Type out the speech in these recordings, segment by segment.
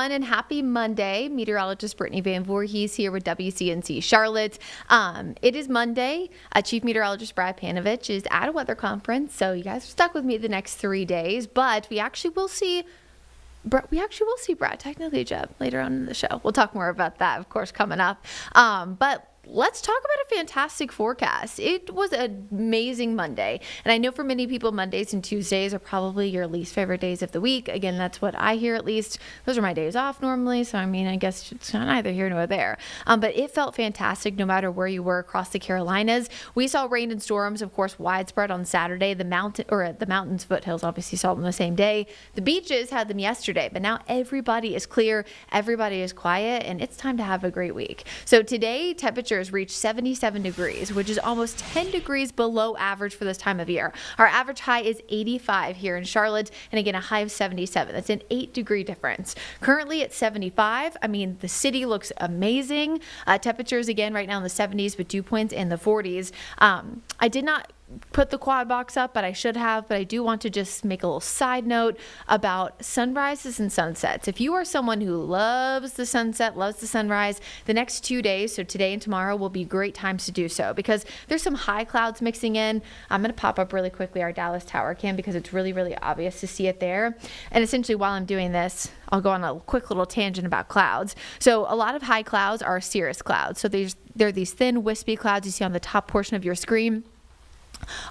everyone, and happy Monday. Meteorologist Brittany Van Voorhees here with WCNC Charlotte. It is Monday. Chief Meteorologist Brad Panovich is at a weather conference, so you guys are stuck with me the next 3 days, but we actually will see Brad, technically, Jeb, later on in the show. We'll talk more about that, of course, coming up. But let's talk about a fantastic forecast. It was an amazing Monday. And I know for many people, Mondays and Tuesdays are probably your least favorite days of the week. Again, that's what I hear at least. Those are my days off normally. So, I guess it's not either here nor there. But it felt fantastic no matter where you were across the Carolinas. We saw rain and storms, of course, widespread on Saturday. The mountains, foothills, obviously saw them the same day. The beaches had them yesterday. But now everybody is clear. Everybody is quiet. And it's time to have a great week. So today, temperatures reached 77 degrees, which is almost 10 degrees below average for this time of year. Our average high is 85 here in Charlotte, and again, a high of 77. That's an 8-degree difference. Currently at 75. The city looks amazing. Temperatures again right now in the 70s, but dew points in the 40s. I did not put the quad box up, but I should have. But I do want to just make a little side note about sunrises and sunsets. If you are someone who loves the sunset, loves the sunrise, the next 2 days, so today and tomorrow, will be great times to do so because there's some high clouds mixing in. I'm going to pop up really quickly our Dallas Tower cam because it's really, really obvious to see it there. And essentially while I'm doing this, I'll go on a quick little tangent about clouds. So a lot of high clouds are cirrus clouds. So they're these thin, wispy clouds you see on the top portion of your screen.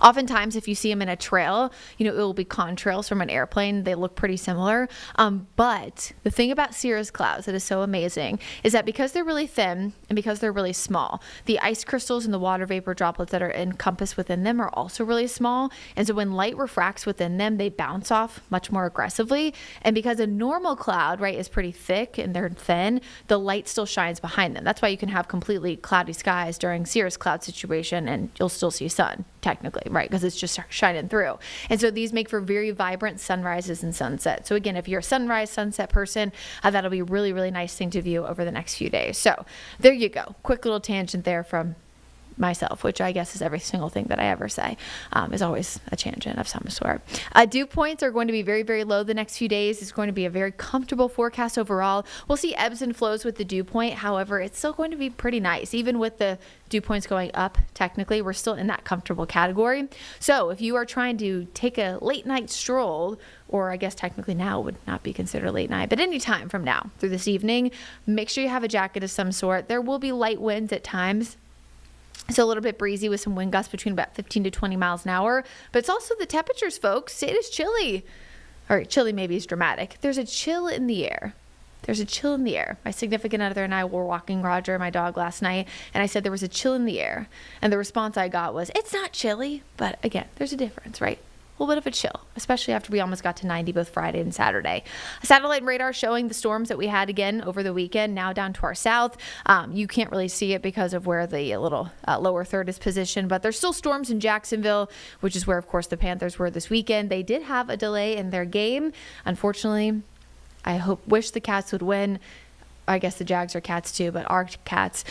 Oftentimes, if you see them in a trail, it will be contrails from an airplane. They look pretty similar. But the thing about cirrus clouds that is so amazing is that because they're really thin and because they're really small, the ice crystals and the water vapor droplets that are encompassed within them are also really small. And so when light refracts within them, they bounce off much more aggressively. And because a normal cloud, right, is pretty thick and they're thin, the light still shines behind them. That's why you can have completely cloudy skies during cirrus cloud situation and you'll still see sun, technically, right? Because it's just shining through. And so these make for very vibrant sunrises and sunsets. So again, if you're a sunrise, sunset person, that'll be a really, really nice thing to view over the next few days. So there you go. Quick little tangent there from myself, which I guess is every single thing that I ever say, is always a tangent of some sort. Dew points are going to be very, very low the next few days. It's going to be a very comfortable forecast overall. We'll see ebbs and flows with the dew point. However, it's still going to be pretty nice. Even with the dew points going up, technically, we're still in that comfortable category. So if you are trying to take a late night stroll, or I guess technically now would not be considered late night, but any time from now through this evening, make sure you have a jacket of some sort. There will be light winds at times. So a little bit breezy with some wind gusts between about 15 to 20 miles an hour. But it's also the temperatures, folks. It is chilly. Or chilly maybe is dramatic. There's a chill in the air. My significant other and I were walking Roger, my dog, last night, and I said there was a chill in the air. And the response I got was, it's not chilly. But again, there's a difference, right? A little bit of a chill, especially after we almost got to 90 both Friday and Saturday. A satellite radar showing the storms that we had again over the weekend, now down to our south. You can't really see it because of where the little lower third is positioned, but there's still storms in Jacksonville, which is where, of course, the Panthers were this weekend. They did have a delay in their game. Unfortunately, I wish the Cats would win. I guess the Jags are Cats too, but our Cats,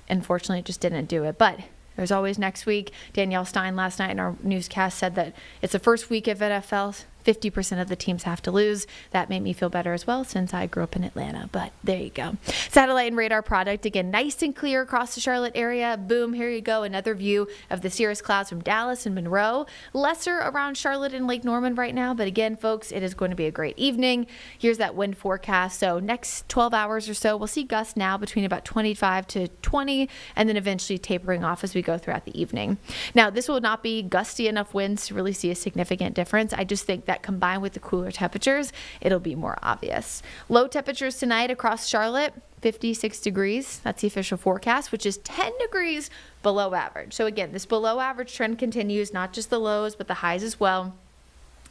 unfortunately, just didn't do it. But there's always next week. Danielle Stein last night in our newscast said that it's the first week of NFL. 50% of the teams have to lose. That made me feel better as well since I grew up in Atlanta, but there you go. Satellite and radar product, again, nice and clear across the Charlotte area. Boom, here you go. Another view of the cirrus clouds from Dallas and Monroe. Lesser around Charlotte and Lake Norman right now, but again, folks, it is going to be a great evening. Here's that wind forecast. So next 12 hours or so, we'll see gusts now between about 25 to 20, and then eventually tapering off as we go throughout the evening. Now, this will not be gusty enough winds to really see a significant difference. I just think that combined with the cooler temperatures, it'll be more obvious. Low temperatures tonight across Charlotte, 56 degrees. That's the official forecast, which is 10 degrees below average. So again, this below average trend continues, not just the lows, but the highs as well.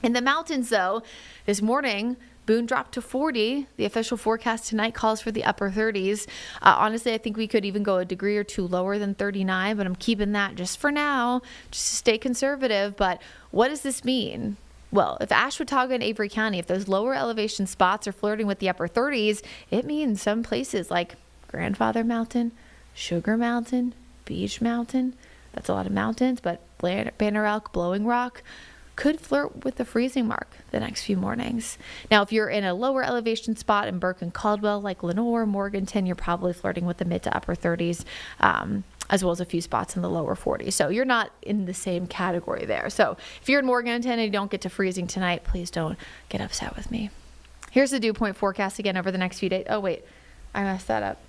In the mountains, though, this morning, Boone dropped to 40. The official forecast tonight calls for the upper 30s. Honestly, I think we could even go a degree or two lower than 39, but I'm keeping that just for now, just to stay conservative. But what does this mean? Well, if Ashwaubenon and Avery County, if those lower elevation spots are flirting with the upper 30s, it means some places like Grandfather Mountain, Sugar Mountain, Beach Mountain, that's a lot of mountains, but Banner Elk, Blowing Rock, could flirt with the freezing mark the next few mornings. Now, if you're in a lower elevation spot in Burke and Caldwell, like Lenore, Morganton, you're probably flirting with the mid to upper 30s, as well as a few spots in the lower 40s. So you're not in the same category there. So if you're in Morganton and you don't get to freezing tonight, please don't get upset with me. Here's the dew point forecast again over the next few days. Oh, wait, I messed that up.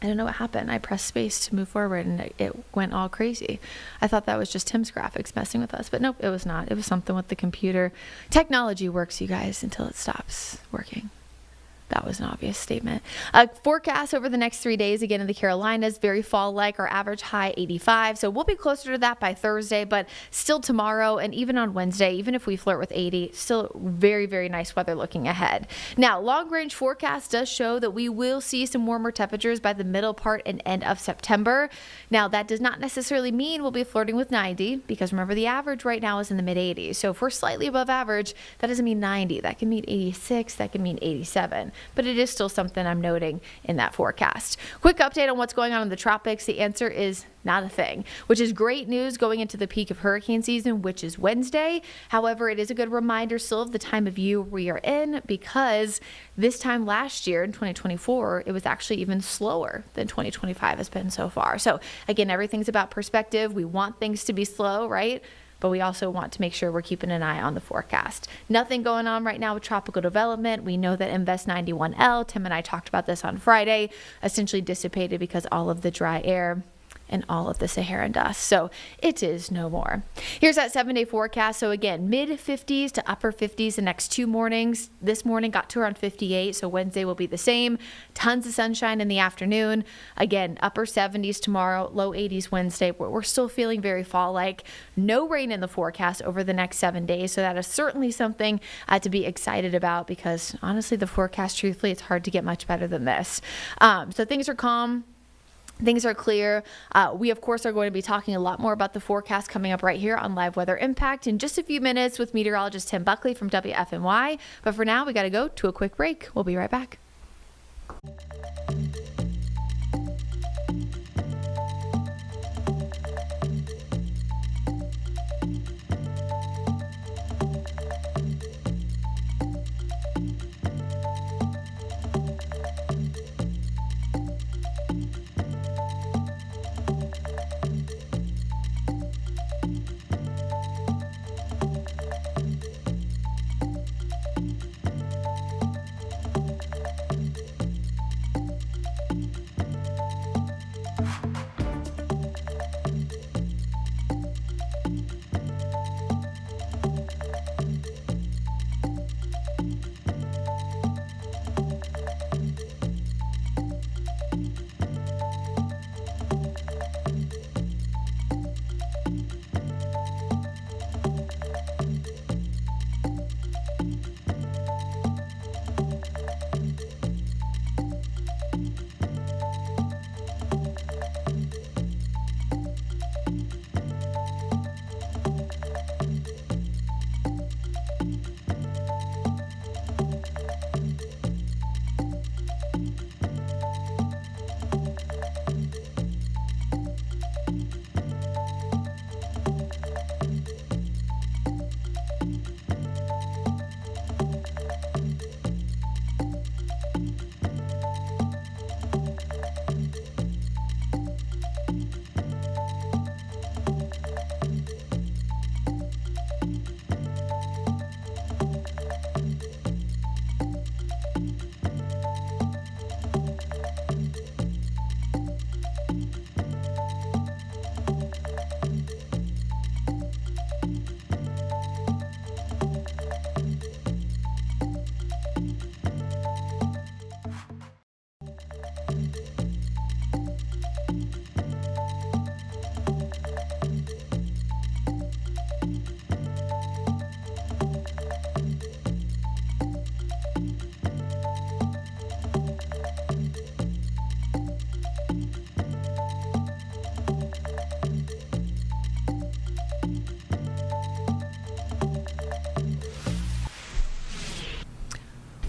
I don't know what happened. I pressed space to move forward and it went all crazy. I thought that was just Tim's graphics messing with us, but nope, it was not. It was something with the computer. Technology works, you guys, until it stops working. That was an obvious statement. Forecast over the next 3 days, again in the Carolinas, very fall-like. Our average high 85. So we'll be closer to that by Thursday, but still tomorrow and even on Wednesday, even if we flirt with 80, still very, very nice weather looking ahead. Now, long-range forecast does show that we will see some warmer temperatures by the middle part and end of September. Now, that does not necessarily mean we'll be flirting with 90 because remember, the average right now is in the mid-80s. So if we're slightly above average, that doesn't mean 90. That can mean 86. That can mean 87. But it is still something I'm noting in that forecast. Quick update on what's going on in the tropics. The answer is not a thing, which is great news going into the peak of hurricane season, which is Wednesday. However, it is a good reminder still of the time of year we are in because this time last year in 2024, it was actually even slower than 2025 has been so far. So again, everything's about perspective. We want things to be slow, right? But we also want to make sure we're keeping an eye on the forecast. Nothing going on right now with tropical development. We know that Invest 91L, Tim and I talked about this on Friday, essentially dissipated because all of the dry air and all of the Saharan dust. So it is no more. Here's that 7-day forecast. So again, mid 50s to upper 50s the next 2 mornings. This morning got to around 58. So Wednesday will be the same. Tons of sunshine in the afternoon. Again, upper 70s tomorrow, low 80s Wednesday. We're still feeling very fall-like. No rain in the forecast over the next 7 days. So that is certainly something to be excited about because honestly, the forecast, truthfully, it's hard to get much better than this. So things are calm. Things are clear. We, of course, are going to be talking a lot more about the forecast coming up right here on Live Weather Impact in just a few minutes with meteorologist Tim Buckley from WFNY. But for now, we got to go to a quick break. We'll be right back.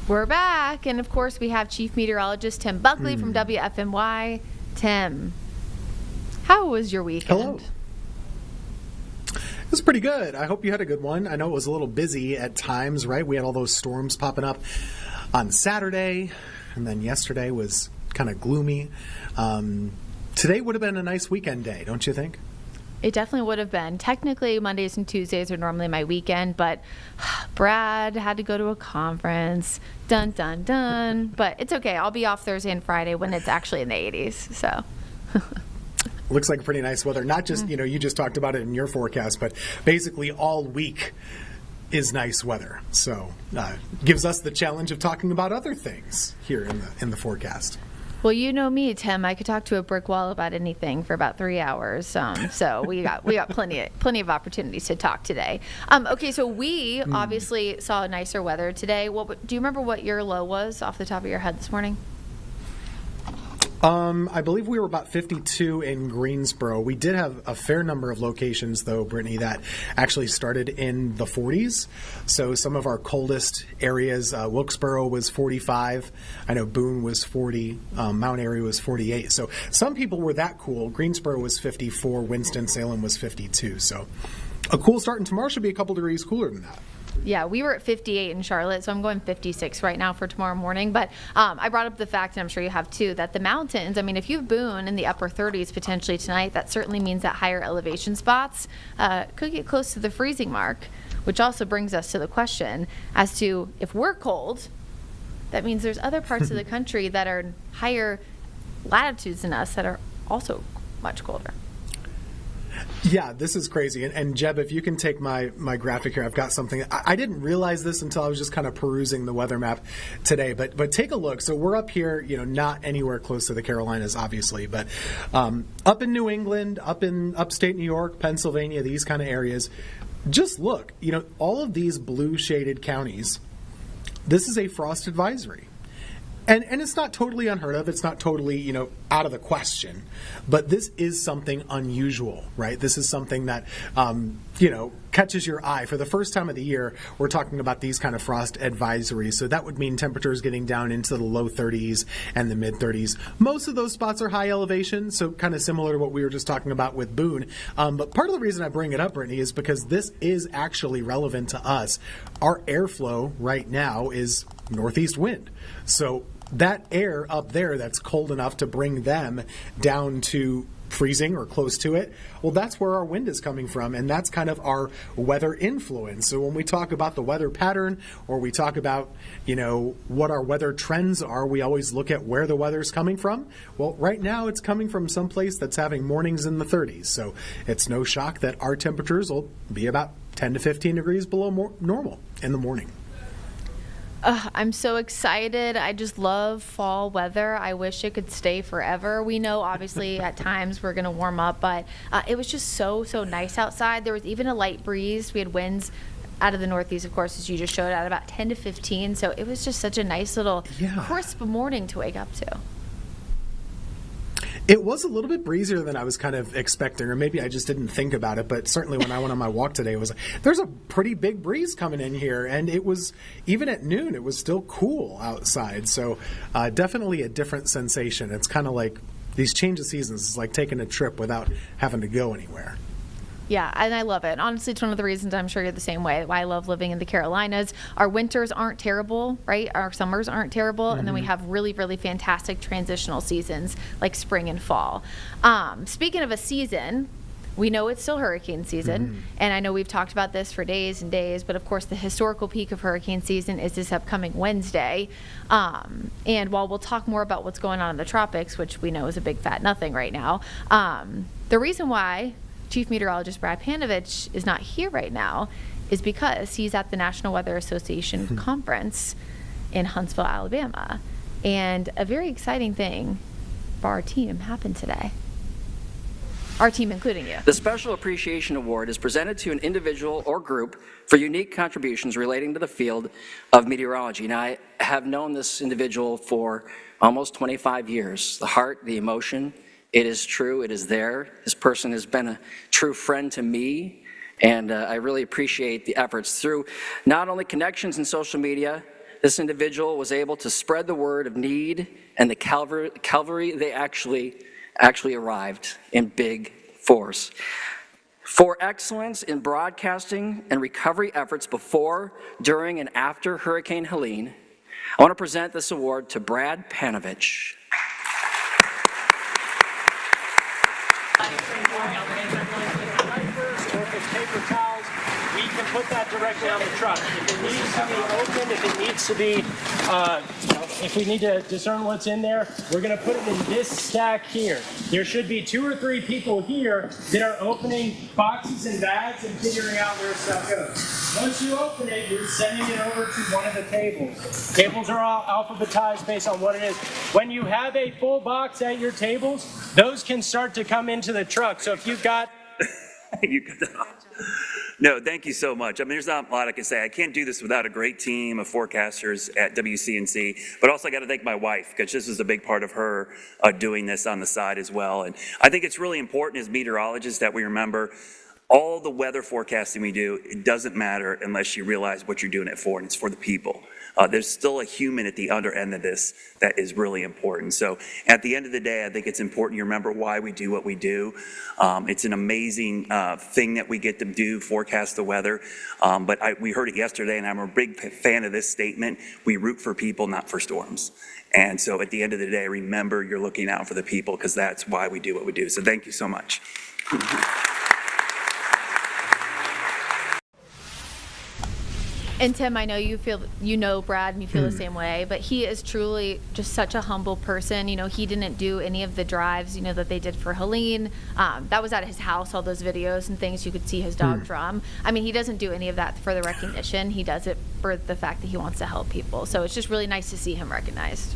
We're back, and of course we have Chief Meteorologist Tim Buckley from WFNY. Tim, how was your weekend? Hello. It was pretty good. I hope you had a good one. I know it was a little busy at times, right? We had all those storms popping up on Saturday, and then yesterday was kind of gloomy. Today would have been a nice weekend day, don't you think? It definitely would have been. Technically, Mondays and Tuesdays are normally my weekend, but Brad had to go to a conference. Dun, dun, dun. But it's okay. I'll be off Thursday and Friday when it's actually in the 80s, so... Looks like pretty nice weather. Not just, you just talked about it in your forecast, but basically all week is nice weather. So gives us the challenge of talking about other things here in the forecast. Well, you know me, Tim. I could talk to a brick wall about anything for about 3 hours. So we got plenty of opportunities to talk today. Okay, so we obviously saw nicer weather today. Do you remember what your low was off the top of your head this morning? I believe we were about 52 in Greensboro. We did have a fair number of locations, though, Brittany, that actually started in the 40s. So some of our coldest areas, Wilkesboro was 45. I know Boone was 40. Mount Airy was 48. So some people were that cool. Greensboro was 54. Winston-Salem was 52. So a cool start. And tomorrow should be a couple degrees cooler than that. Yeah, we were at 58 in Charlotte, so I'm going 56 right now for tomorrow morning. But I brought up the fact, and I'm sure you have too, that the mountains, I mean, if you have Boone in the upper 30s potentially tonight, that certainly means that higher elevation spots could get close to the freezing mark, which also brings us to the question as to if we're cold, that means there's other parts of the country that are higher latitudes than us that are also much colder. Yeah, this is crazy. And Jeb, if you can take my graphic here, I've got something. I didn't realize this until I was just kind of perusing the weather map today. But take a look. So we're up here, not anywhere close to the Carolinas, obviously, but up in New England, up in upstate New York, Pennsylvania, these kind of areas. Just look, all of these blue shaded counties, this is a frost advisory. And it's not totally unheard of. It's not totally, out of the question. But this is something unusual, right? This is something that, catches your eye. For the first time of the year, we're talking about these kind of frost advisories. So that would mean temperatures getting down into the low 30s and the mid 30s. Most of those spots are high elevation, so kind of similar to what we were just talking about with Boone. But part of the reason I bring it up, Brittany, is because this is actually relevant to us. Our airflow right now is northeast wind. So that air up there that's cold enough to bring them down to freezing or close to it, well, that's where our wind is coming from, and that's kind of our weather influence. So when we talk about the weather pattern, or we talk about, what our weather trends are, we always look at where the weather's coming from. Well, right now it's coming from some place that's having mornings in the 30s, so it's no shock that our temperatures will be about 10 to 15 degrees below normal in the morning. I'm so excited. I just love fall weather. I wish it could stay forever. We know, obviously, at times we're going to warm up, but it was just so nice outside. There was even a light breeze. We had winds out of the northeast, of course, as you just showed, at about 10 to 15. So it was just such a nice little crisp morning to wake up to. It was a little bit breezier than I was kind of expecting, or maybe I just didn't think about it, but certainly when I went on my walk today, there's a pretty big breeze coming in here, and it was, even at noon, it was still cool outside, so definitely a different sensation. It's kind of like these change of seasons. It's like taking a trip without having to go anywhere. Yeah, and I love it. Honestly, it's one of the reasons I'm sure you're the same way. Why I love living in the Carolinas. Our winters aren't terrible, right? Our summers aren't terrible. And then we have really, really fantastic transitional seasons like spring and fall. Speaking of a season, we know it's still hurricane season. And I know we've talked about this for days and days, but of course the historical peak of hurricane season is this upcoming Wednesday. And while we'll talk more about what's going on in the tropics, which we know is a big fat nothing right now, the reason why Chief Meteorologist Brad Panovich is not here right now is because he's at the National Weather Association conference in Huntsville, Alabama. And a very exciting thing for our team happened today. Our team, including you. The Special Appreciation Award is presented to an individual or group for unique contributions relating to the field of meteorology. Now, I have known this individual for almost 25 years. The heart, the emotion, it is true, it is there. This person has been a true friend to me, and I really appreciate the efforts. Through not only connections in social media, this individual was able to spread the word of need, and the Calvary, they actually arrived in big force. For excellence in broadcasting and recovery efforts before, during, and after Hurricane Helene, I want to present this award to Brad Panovich. Paper towels, we can put that directly on the truck. If it needs to be opened, if it needs to be, if we need to discern what's in there, we're going to put it in this stack here. There should be 2 or 3 people here that are opening boxes and bags and figuring out where stuff goes. Once you open it, you're sending it over to one of the tables. Tables are all alphabetized based on what it is. When you have a full box at your tables, those can start to come into the truck. So if you've got No, thank you so much. I mean, there's not a lot I can say. I can't do this without a great team of forecasters at WCNC, but also I got to thank my wife, because this was a big part of her doing this on the side as well. And I think it's really important as meteorologists that we remember all the weather forecasting we do, it doesn't matter unless you realize what you're doing it for, and it's for the people. There's still a human at the under end of this that is really important. So at the end of the day, I think it's important you remember why we do what we do. It's an amazing thing that we get to do, forecast the weather. But we heard it yesterday, and I'm a big fan of this statement. We root for people, not for storms. And so at the end of the day, remember you're looking out for the people, because that's why we do what we do. So thank you so much. And Tim, I know you know Brad and you feel the same way, but he is truly just such a humble person. You know, he didn't do any of the drives, you know, that they did for Helene. That was at his house, all those videos and things. You could see his dog drum. I mean, he doesn't do any of that for the recognition. He does it for the fact that he wants to help people. So it's just really nice to see him recognized.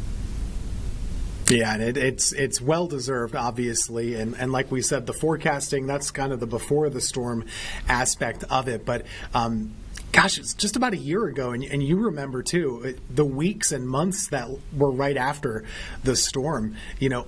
Yeah, and it's well deserved, obviously, and like we said, the forecasting, that's kind of the before the storm aspect of it. But gosh, it's just about a year ago, and you remember too the weeks and months that were right after the storm. You know,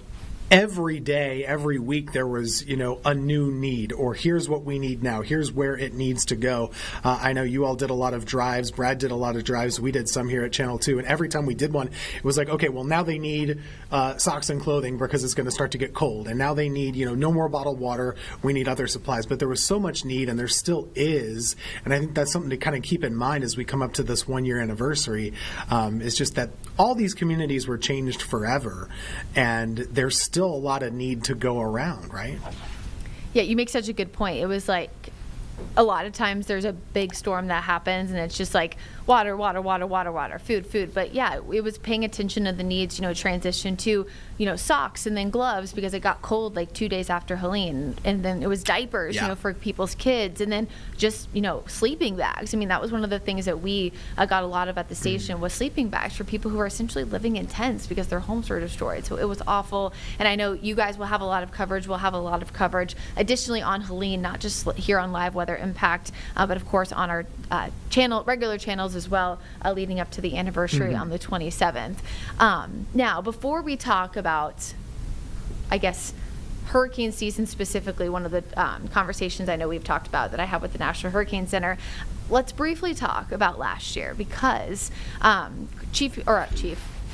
every day, every week, there was, you know, a new need, or here's what we need now. Here's where it needs to go. I know you all did a lot of drives. Brad did a lot of drives. We did some here at Channel 2. And every time we did one, it was like, okay, well, now they need socks and clothing because it's going to start to get cold. And now they need, you know, no more bottled water. We need other supplies. But there was so much need, and there still is. And I think that's something to kind of keep in mind as we come up to this 1-year anniversary. It's just that all these communities were changed forever, and there's still a lot of need to go around, right? Yeah, you make such a good point. It was like a lot of times there's a big storm that happens and it's just like water, food. But yeah, it was paying attention to the needs, you know, transition to, you know, socks and then gloves because it got cold like 2 days after Helene. And then it was diapers, you know, for people's kids. And then just, you know, sleeping bags. I mean, that was one of the things that we got a lot of at the station was sleeping bags for people who are essentially living in tents because their homes were destroyed. So it was awful. And I know you guys will have a lot of coverage. We'll have a lot of coverage additionally on Helene, not just here on Live Weather Impact, but of course on our regular channels as well, leading up to the anniversary on the 27th. Now, before we talk about, I guess, hurricane season specifically, one of the conversations I know we've talked about that I have with the National Hurricane Center, let's briefly talk about last year because Chief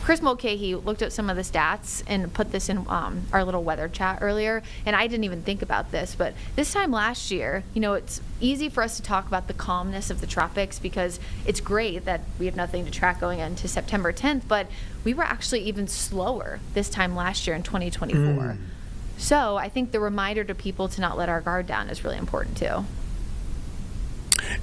Chris Mulcahy looked at some of the stats and put this in our little weather chat earlier, and I didn't even think about this, but this time last year, you know, it's easy for us to talk about the calmness of the tropics because it's great that we have nothing to track going into September 10th, but we were actually even slower this time last year in 2024. So I think the reminder to people to not let our guard down is really important too.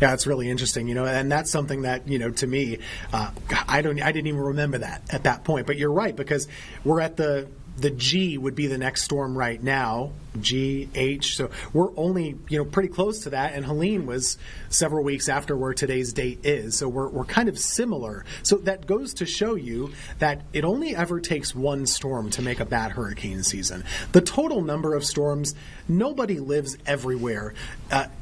Yeah, it's really interesting, you know, and that's something that, you know, to me, I didn't even remember that at that point. But you're right, because we're at the G would be the next storm right now, G, H. So we're only, you know, pretty close to that. And Helene was several weeks after where today's date is. So we're kind of similar. So that goes to show you that it only ever takes one storm to make a bad hurricane season. The total number of storms, nobody lives everywhere.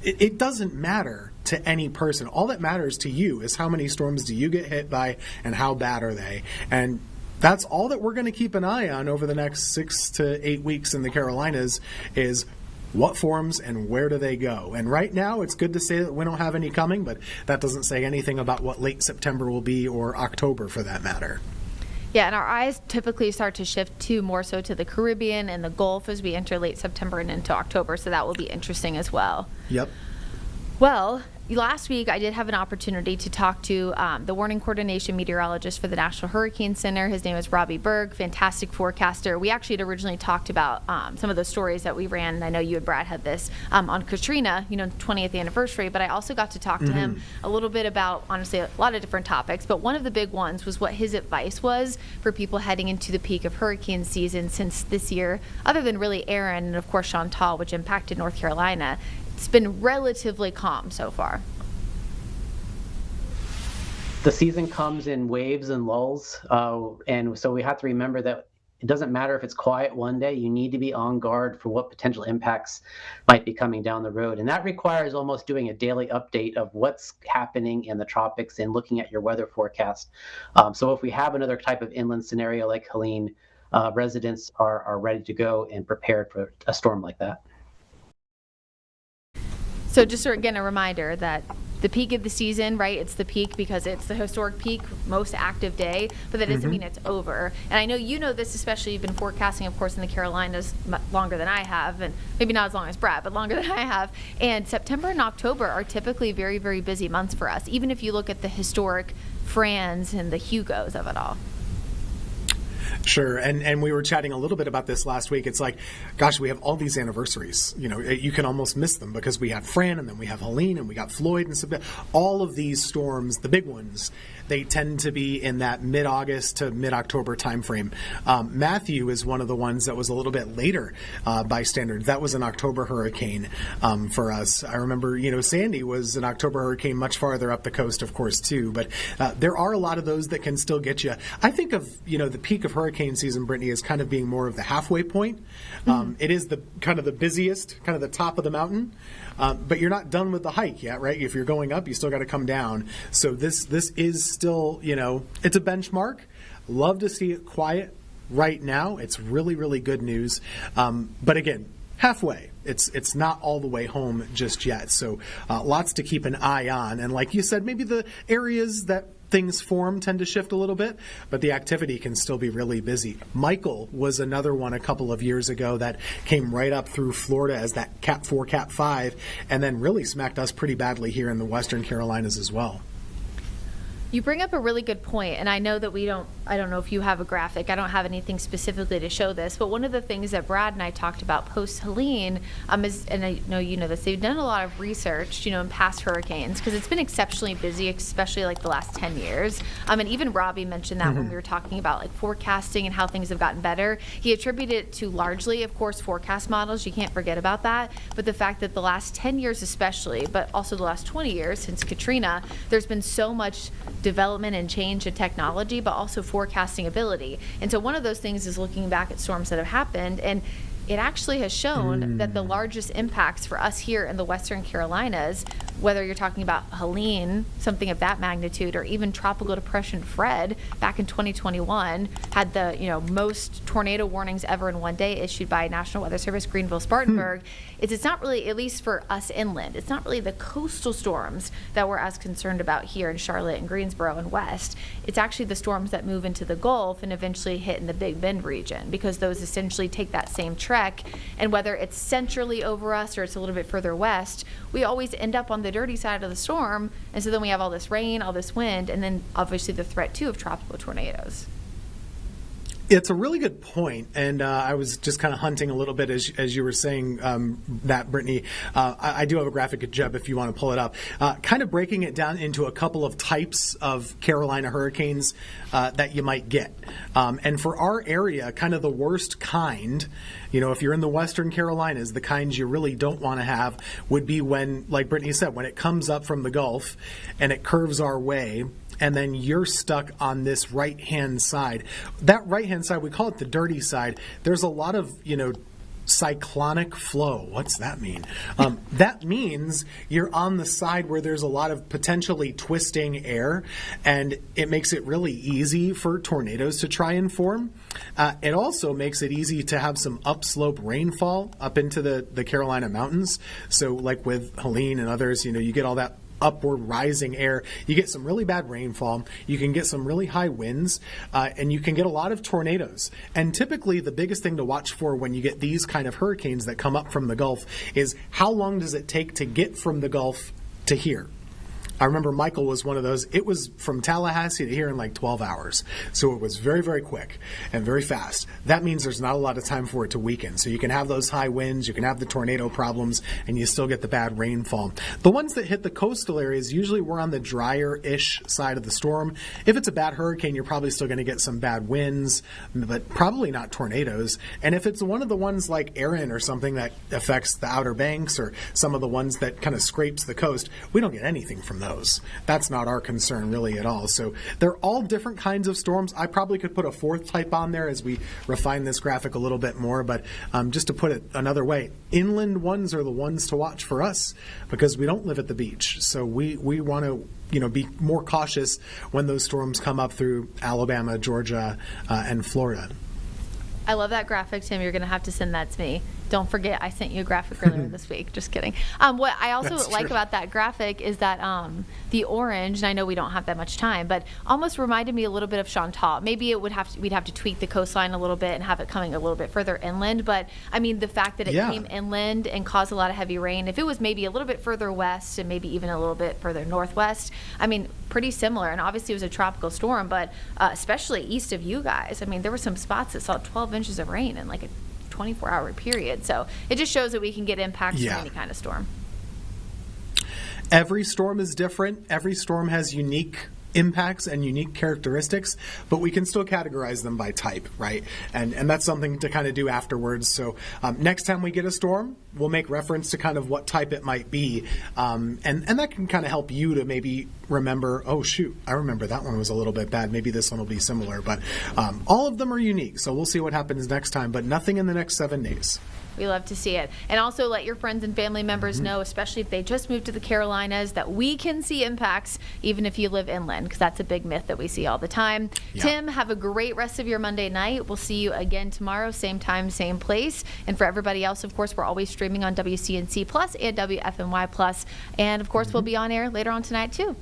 It doesn't matter to any person. All that matters to you is how many storms do you get hit by and how bad are they. And that's all that we're going to keep an eye on over the next 6 to 8 weeks in the Carolinas is what forms and where do they go. And right now it's good to say that we don't have any coming, but that doesn't say anything about what late September will be or October for that matter. Yeah, and our eyes typically start to shift to more so to the Caribbean and the Gulf as we enter late September and into October, so that will be interesting as well. Yep. Well, last week I did have an opportunity to talk to the warning coordination meteorologist for the National Hurricane Center. His name is Robbie Berg, fantastic forecaster. We actually had originally talked about some of the stories that we ran. I know you and Brad had this on Katrina, 20th anniversary, but I also got to talk to him a little bit about, honestly, a lot of different topics. But one of the big ones was what his advice was for people heading into the peak of hurricane season, since this year, other than really Aaron and of course Chantal, which impacted North Carolina, it's been relatively calm so far. The season comes in waves and lulls, and so we have to remember that it doesn't matter if it's quiet one day, you need to be on guard for what potential impacts might be coming down the road. And that requires almost doing a daily update of what's happening in the tropics and looking at your weather forecast. So if we have another type of inland scenario like Helene, residents are ready to go and prepared for a storm like that. So just again, a reminder that the peak of the season, right? It's the peak because it's the historic peak, most active day, but that doesn't mean it's over. And I know you know this, especially you've been forecasting, of course, in the Carolinas longer than I have, and maybe not as long as Brad, but longer than I have. And September and October are typically very, very busy months for us, even if you look at the historic Frans and the Hugos of it all. Sure, and we were chatting a little bit about this last week. It's like, gosh, we have all these anniversaries. You can almost miss them because we have Fran, and then we have Helene, and we got Floyd, and Sept. All of these storms, the big ones, they tend to be in that mid-August to mid-October timeframe. Matthew is one of the ones that was a little bit later by standards. That was an October hurricane for us. I remember, Sandy was an October hurricane much farther up the coast, of course, too. But there are a lot of those that can still get you. I think of, the peak of hurricane season, Brittany, as kind of being more of the halfway point. It is the kind of the busiest, kind of the top of the mountain. But you're not done with the hike yet, right? If you're going up, you still got to come down. So this is still, it's a benchmark. Love to see it quiet right now. It's really, really good news. But again, halfway. It's not all the way home just yet. So lots to keep an eye on. And like you said, maybe the areas that things form tend to shift a little bit, but the activity can still be really busy. Michael was another one a couple of years ago that came right up through Florida as that Cat 4, Cat 5, and then really smacked us pretty badly here in the Western Carolinas as well. You bring up a really good point, and I know that I don't know if you have a graphic. I don't have anything specifically to show this, but one of the things that Brad and I talked about post-Helene is, and I know you know this, they've done a lot of research, in past hurricanes, because it's been exceptionally busy, especially like the last 10 years. And even Robbie mentioned that when we were talking about like forecasting and how things have gotten better. He attributed it to largely, of course, forecast models. You can't forget about that. But the fact that the last 10 years especially, but also the last 20 years since Katrina, there's been so much development and change in technology, but also forecasting ability. And so one of those things is looking back at storms that have happened, and it actually has shown that the largest impacts for us here in the Western Carolinas, whether you're talking about Helene, something of that magnitude, or even Tropical Depression Fred back in 2021, had the most tornado warnings ever in one day issued by National Weather Service, Greenville, Spartanburg. It's not really, at least for us inland, it's not really the coastal storms that we're as concerned about here in Charlotte and Greensboro and West. It's actually the storms that move into the Gulf and eventually hit in the Big Bend region, because those essentially take that same trek. And whether it's centrally over us or it's a little bit further west, we always end up on the dirty side of the storm. And so then we have all this rain, all this wind, and then obviously the threat too of tropical tornadoes. It's a really good point, and I was just kind of hunting a little bit as you were saying that, Brittany. I do have a graphic at Jeb if you want to pull it up, kind of breaking it down into a couple of types of Carolina hurricanes that you might get. And for our area, kind of the worst kind, if you're in the Western Carolinas, the kinds you really don't want to have would be when, like Brittany said, when it comes up from the Gulf and it curves our way, and then you're stuck on this right-hand side. That right-hand side, we call it the dirty side. There's a lot of, cyclonic flow. What's that mean? That means you're on the side where there's a lot of potentially twisting air, and it makes it really easy for tornadoes to try and form. It also makes it easy to have some upslope rainfall up into the Carolina mountains. So like with Helene and others, you get all that upward rising air, you get some really bad rainfall, you can get some really high winds, and you can get a lot of tornadoes. And typically the biggest thing to watch for when you get these kind of hurricanes that come up from the Gulf is how long does it take to get from the Gulf to here? I remember Michael was one of those. It was from Tallahassee to here in like 12 hours. So it was very, very quick and very fast. That means there's not a lot of time for it to weaken. So you can have those high winds, you can have the tornado problems, and you still get the bad rainfall. The ones that hit the coastal areas, usually we're on the drier-ish side of the storm. If it's a bad hurricane, you're probably still going to get some bad winds, but probably not tornadoes. And if it's one of the ones like Erin or something that affects the Outer Banks or some of the ones that kind of scrapes the coast, we don't get anything from those. That's not our concern really at all. So they're all different kinds of storms. I probably could put a fourth type on there as we refine this graphic a little bit more, but just to put it another way, inland ones are the ones to watch for us because we don't live at the beach. So we want to be more cautious when those storms come up through Alabama, Georgia, and Florida. I love that graphic, Tim. You're going to have to send that to me. Don't forget, I sent you a graphic earlier this week. Just kidding. What I also That's like true. about that graphic is that the orange, and I know we don't have that much time, but almost reminded me a little bit of Chantal. Maybe we'd have to tweak the coastline a little bit and have it coming a little bit further inland. But I mean, the fact that it Yeah. came inland and caused a lot of heavy rain. If it was maybe a little bit further west and maybe even a little bit further northwest, I mean, pretty similar. And obviously, it was a tropical storm, but especially east of you guys, I mean, there were some spots that saw 12 inches of rain in like a 24-hour period. So it just shows that we can get impacts Yeah. from any kind of storm. Every storm is different. Every storm has unique impacts and unique characteristics, but we can still categorize them by type, right? And that's something to kind of do afterwards. So next time we get a storm, we'll make reference to kind of what type it might be. And that can kind of help you to maybe remember, oh, shoot, I remember that one was a little bit bad. Maybe this one will be similar. But all of them are unique. So we'll see what happens next time, but nothing in the next 7 days. We love to see it. And also let your friends and family members know, especially if they just moved to the Carolinas, that we can see impacts even if you live inland, because that's a big myth that we see all the time. Yeah. Tim, have a great rest of your Monday night. We'll see you again tomorrow, same time, same place. And for everybody else, of course, we're always streaming on WCNC Plus and WFNY Plus. And of course, we'll be on air later on tonight, too.